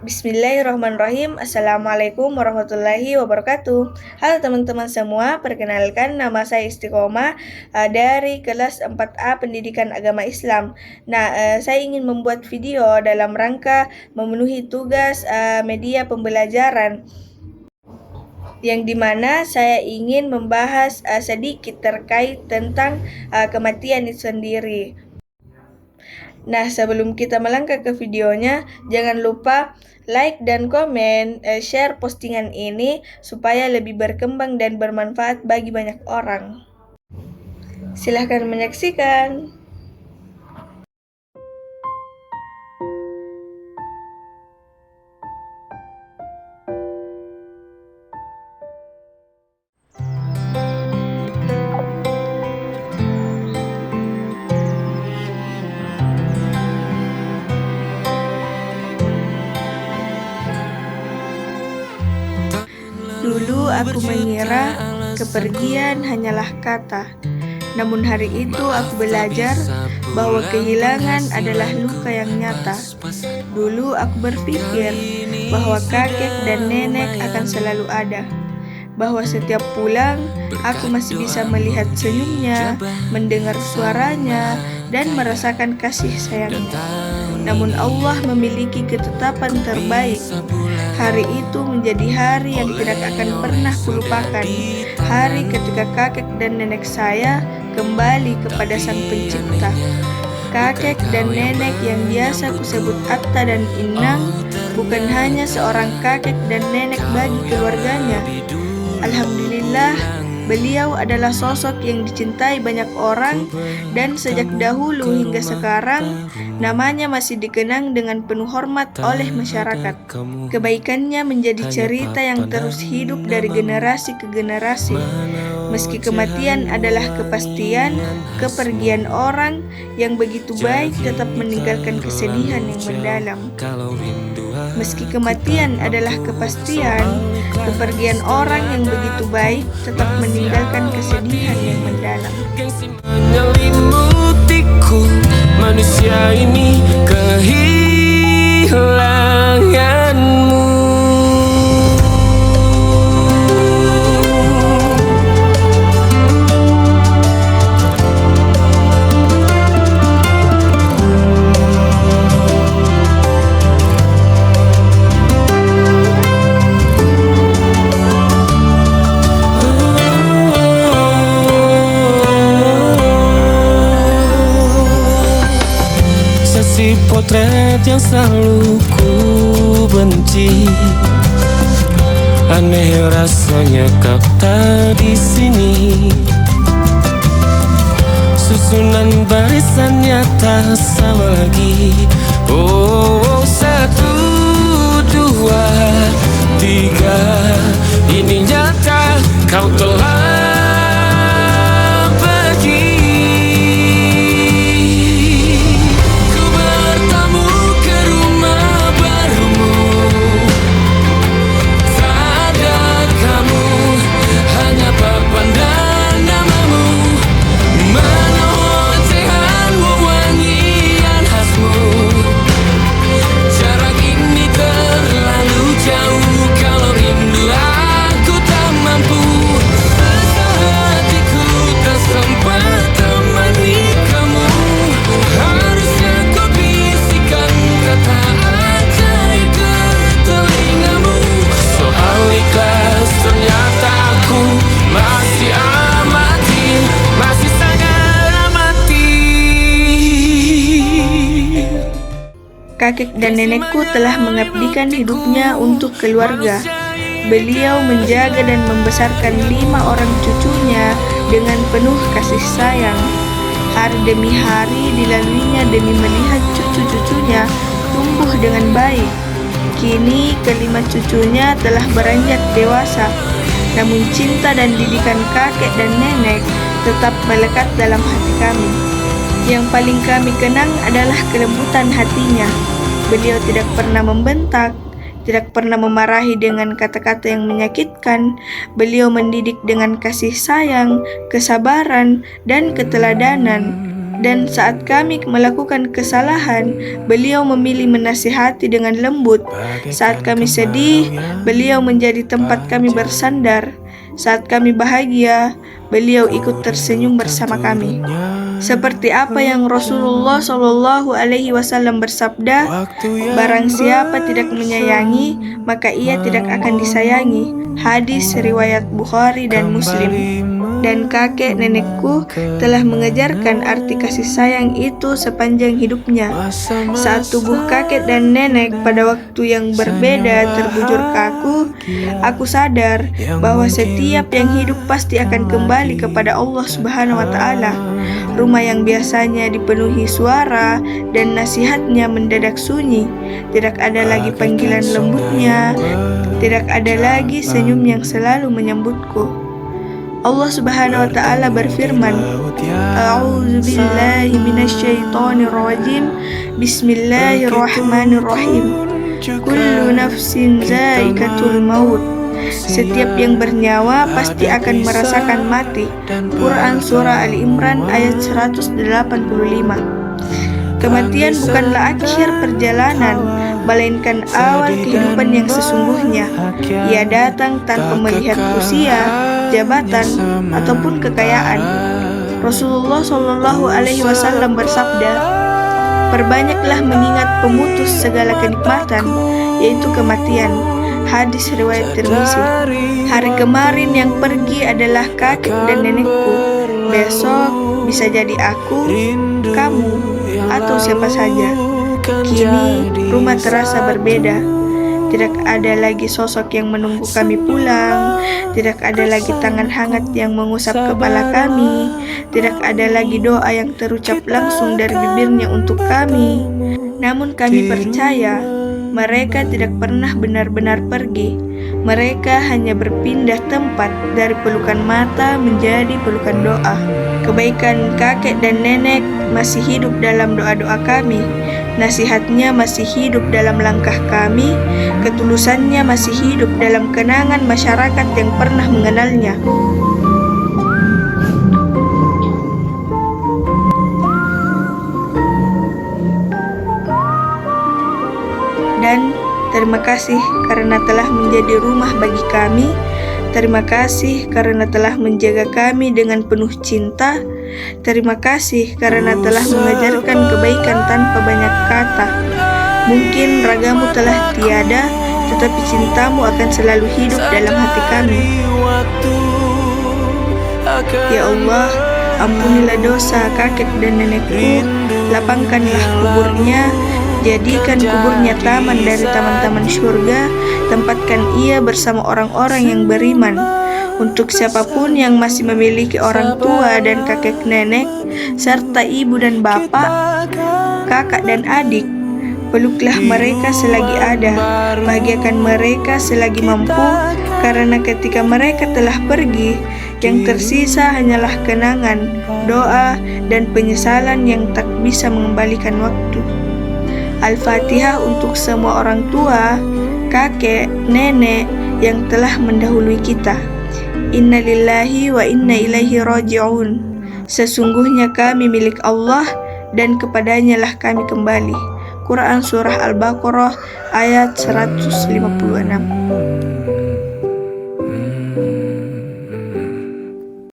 Bismillahirrahmanirrahim. Assalamualaikum warahmatullahi wabarakatuh. Halo teman-teman semua, perkenalkan nama saya Istiqomah dari kelas 4A Pendidikan Agama Islam. Saya ingin membuat video dalam rangka memenuhi tugas media pembelajaran yang dimana saya ingin membahas sedikit terkait tentang kematian itu sendiri. Sebelum kita melangkah ke videonya, jangan lupa like dan komen, share postingan ini supaya lebih berkembang dan bermanfaat bagi banyak orang. Silahkan menyaksikan. Dulu aku mengira kepergian hanyalah kata, namun hari itu aku belajar bahwa kehilangan adalah luka yang nyata. Dulu aku berpikir bahwa kakek dan nenek akan selalu ada, bahwa setiap pulang aku masih bisa melihat senyumnya, mendengar suaranya, dan merasakan kasih sayangnya. Namun Allah memiliki ketetapan terbaik. Hari itu menjadi hari yang tidak akan pernah kulupakan. Hari ketika kakek dan nenek saya kembali kepada Sang Pencipta. Kakek dan nenek yang biasa kusebut Atta dan Inang bukan hanya seorang kakek dan nenek bagi keluarganya. Alhamdulillah, beliau adalah sosok yang dicintai banyak orang dan sejak dahulu hingga sekarang namanya masih dikenang dengan penuh hormat oleh masyarakat. Kebaikannya menjadi cerita yang terus hidup dari generasi ke generasi. Meski kematian adalah kepastian, kepergian orang yang begitu baik tetap meninggalkan kesedihan yang mendalam. Meski kematian adalah kepastian, kepergian orang yang begitu baik tetap meninggalkan kesedihan yang mendalam. Menyelimutiku, manusia ini kehilanganmu. Potret yang selalu ku benci, aneh rasanya kau tak di sini. Susunan barisannya tak sama lagi. Oh, 1, 2, 3, ini nyata kau telah Kakek dan nenekku telah mengabdikan hidupnya untuk keluarga. Beliau menjaga dan membesarkan 5 orang cucunya dengan penuh kasih sayang. Hari demi hari dilaluinya demi melihat cucu-cucunya tumbuh dengan baik. Kini kelima cucunya telah beranjak dewasa, namun cinta dan didikan kakek dan nenek tetap melekat dalam hati kami. Yang paling kami kenang adalah kelembutan hatinya. Beliau tidak pernah membentak, tidak pernah memarahi dengan kata-kata yang menyakitkan. Beliau mendidik dengan kasih sayang, kesabaran, dan keteladanan. Dan saat kami melakukan kesalahan, beliau memilih menasihati dengan lembut. Saat kami sedih, beliau menjadi tempat kami bersandar. Saat kami bahagia, beliau ikut tersenyum bersama kami. Seperti apa yang Rasulullah Shallallahu Alaihi Wasallam bersabda, barang siapa tidak menyayangi, maka ia tidak akan disayangi. Hadis riwayat Bukhari dan Muslim. Dan kakek nenekku telah mengajarkan arti kasih sayang itu sepanjang hidupnya. Saat tubuh kakek dan nenek pada waktu yang berbeda terbujur kaku, aku sadar bahwa setiap yang hidup pasti akan kembali kepada Allah Subhanahu wa Ta'ala. Rumah yang biasanya dipenuhi suara dan nasihatnya mendadak sunyi. Tidak ada lagi panggilan lembutnya, tidak ada lagi senyum yang selalu menyambutku. Allah Subhanahu wa Ta'ala berfirman, A'udzu billahi minasyaitonir rajim. Bismillahirrahmanirrahim. Kullu nafsin za'iqatul maut. Setiap yang bernyawa pasti akan merasakan mati. Quran Surah Ali Imran ayat 185. Kematian bukanlah akhir perjalanan, melainkan awal kehidupan yang sesungguhnya. Ia datang tanpa melihat usia, jabatan, ataupun kekayaan. Rasulullah Shallallahu Alaihi Wasallam bersabda, perbanyaklah mengingat pemutus segala kenikmatan, yaitu kematian. Hadis riwayat Tirmizi. Hari kemarin yang pergi adalah kakek dan nenekku. Besok bisa jadi aku, kamu, atau siapa saja. Kini rumah terasa berbeda. Tidak ada lagi sosok yang menunggu kami pulang. Tidak ada lagi tangan hangat yang mengusap kepala kami. Tidak ada lagi doa yang terucap langsung dari bibirnya untuk kami. Namun kami percaya mereka tidak pernah benar-benar pergi. Mereka hanya berpindah tempat dari pelukan mata menjadi pelukan doa. Kebaikan kakek dan nenek masih hidup dalam doa-doa kami. Nasihatnya masih hidup dalam langkah kami. Ketulusannya masih hidup dalam kenangan masyarakat yang pernah mengenalnya. Dan terima kasih karena telah menjadi rumah bagi kami. Terima kasih karena telah menjaga kami dengan penuh cinta. Terima kasih karena telah mengajarkan kebaikan tanpa banyak kata. Mungkin ragamu telah tiada, tetapi cintamu akan selalu hidup dalam hati kami. Ya Allah, ampunilah dosa kakek dan nenekku. Lapangkanlah kuburnya. Jadikan kuburnya taman dari taman-taman surga. Tempatkan ia bersama orang-orang yang beriman. Untuk siapapun yang masih memiliki orang tua dan kakek nenek, serta ibu dan bapak, kakak dan adik, peluklah mereka selagi ada. Bahagiakan mereka selagi mampu, karena ketika mereka telah pergi, yang tersisa hanyalah kenangan, doa, dan penyesalan yang tak bisa mengembalikan waktu. Al-Fatihah untuk semua orang tua, kakek, nenek yang telah mendahului kita. Inna lillahi wa inna ilaihi raji'un. Sesungguhnya kami milik Allah dan kepadanya lah kami kembali. Quran Surah Al-Baqarah ayat 156.